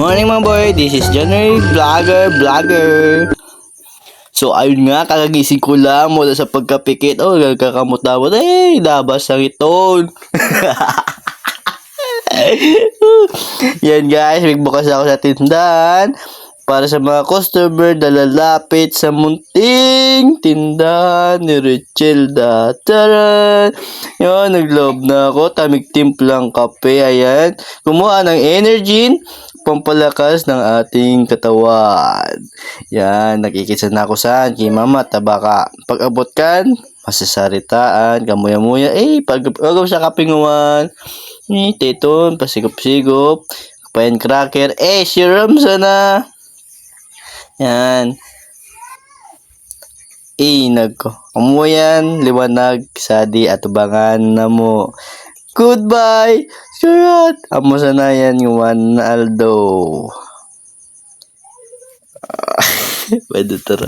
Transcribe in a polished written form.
Morning mga boy, this is January Vlogger. So ayun nga, kakagising ko lang mula sa pagkapikit. Oh, kakamot-damot. Labas ang iton. Yan guys, bigbukas ako sa tindahan para sa mga customer na lalapit sa munting tindahan ni Richelda. Taran! Yan, nagloob na ako. Tamig timplang kape. Ayan. Kumuha ng energy, pampalakas ng ating katawan. Yan, nakikita na ako saan. Kay mama, tabaka. Pag abot kan, masasaritaan, kamuya-muya. Pag sa kapinguan. Teton, pasigop-sigop. Kapayan cracker. Serum sana. Yan. Nagko. Umuyan, liwanag, sadi, at ubangan na mo. Goodbye! Surat! Amo sana yan yung Aldo. Pwede tara.